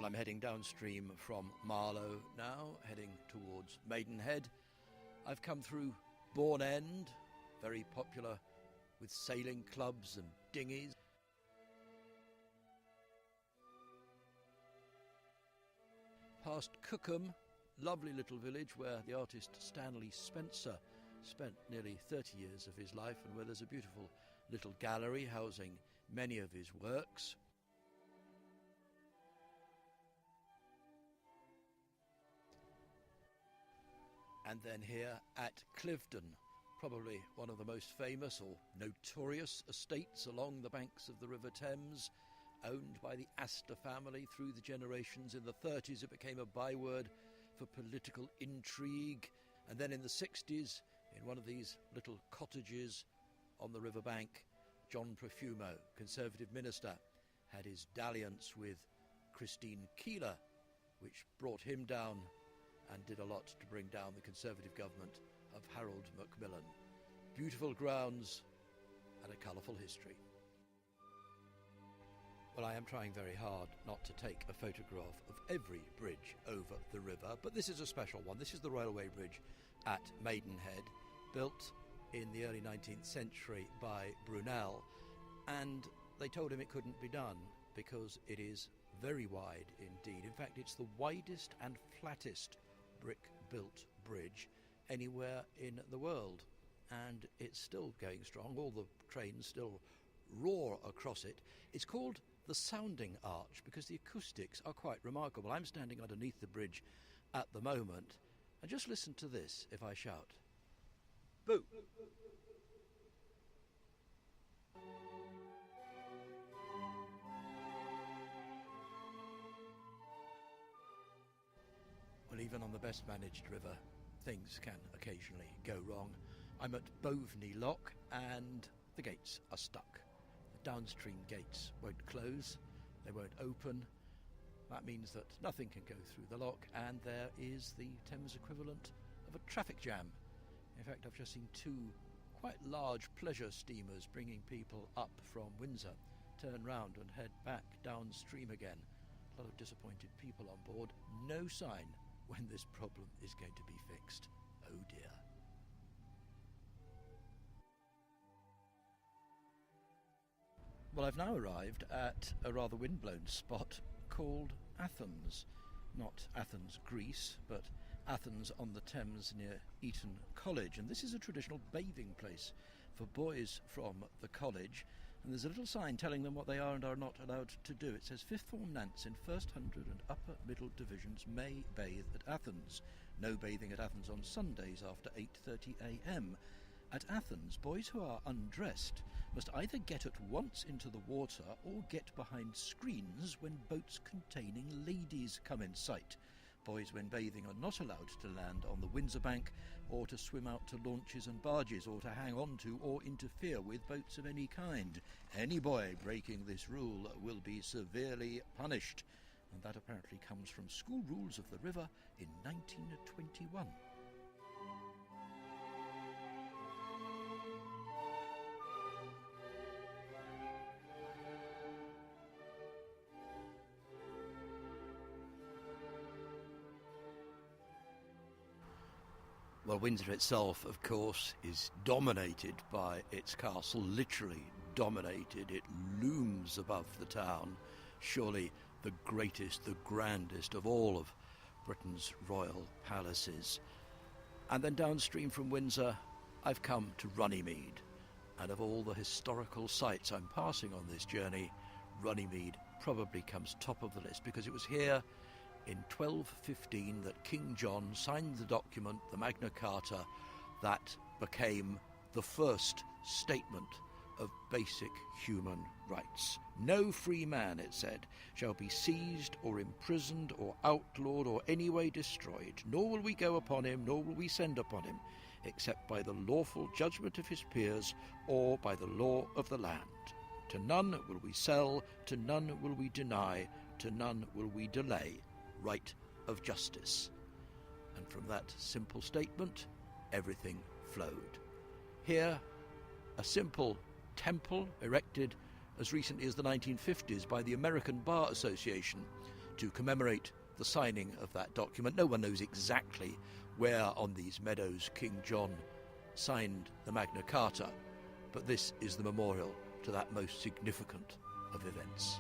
Well, I'm heading downstream from Marlow now, heading towards Maidenhead. I've come through Bourne End, very popular with sailing clubs and dinghies. Past Cookham, lovely little village where the artist Stanley Spencer spent nearly 30 years of his life, and where there's a beautiful little gallery housing many of his works. And then here at Cliveden, probably one of the most famous or notorious estates along the banks of the River Thames, owned by the Astor family through the generations. In the 30s it became a byword for political intrigue, and then in the 60s, in one of these little cottages on the riverbank, John Profumo, Conservative minister, had his dalliance with Christine Keeler, which brought him down and did a lot to bring down the Conservative government of Harold Macmillan. Beautiful grounds and a colourful history. Well, I am trying very hard not to take a photograph of every bridge over the river, but this is a special one. This is the Railway Bridge at Maidenhead, built in the early 19th century by Brunel, and they told him it couldn't be done because it is very wide indeed. In fact, it's the widest and flattest brick-built bridge anywhere in the world, and it's still going strong. All the trains still roar across it. It's called the Sounding Arch because the acoustics are quite remarkable. I'm standing underneath the bridge at the moment, and just listen to this if I shout. Boo! Well, even on the best managed river, things can occasionally go wrong. I'm at Boveney Lock and the gates are stuck. The downstream gates won't close, they won't open. That means that nothing can go through the lock, and there is the Thames equivalent of a traffic jam. In fact, I've just seen two quite large pleasure steamers bringing people up from Windsor turn round and head back downstream again. A lot of disappointed people on board. No sign when this problem is going to be fixed. Oh dear. Well, I've now arrived at a rather windblown spot called Athens. Not Athens, Greece, but Athens on the Thames near Eton College. And this is a traditional bathing place for boys from the college. And there's a little sign telling them what they are and are not allowed to do. It says fifth form Nants in first 100 and upper middle divisions may bathe at Athens. No bathing at Athens on Sundays after 8:30 a.m. At Athens, boys who are undressed must either get at once into the water or get behind screens when boats containing ladies come in sight. Boys, when bathing, are not allowed to land on the Windsor bank or to swim out to launches and barges or to hang on to or interfere with boats of any kind. Any boy breaking this rule will be severely punished. And that apparently comes from School Rules of the River in 1921. Well, Windsor itself, of course, is dominated by its castle, literally dominated. It looms above the town, surely the greatest, the grandest of all of Britain's royal palaces. And then downstream from Windsor, I've come to Runnymede. And of all the historical sites I'm passing on this journey, Runnymede probably comes top of the list, because it was here in 1215 that King John signed the document, the Magna Carta, that became the first statement of basic human rights. No free man, it said, shall be seized or imprisoned or outlawed or any way destroyed, nor will we go upon him, nor will we send upon him, except by the lawful judgment of his peers or by the law of the land. To none will we sell, to none will we deny, to none will we delay right of justice. And from that simple statement, everything flowed. Here, a simple temple erected as recently as the 1950s by the American Bar Association to commemorate the signing of that document. No one knows exactly where on these meadows King John signed the Magna Carta, but this is the memorial to that most significant of events.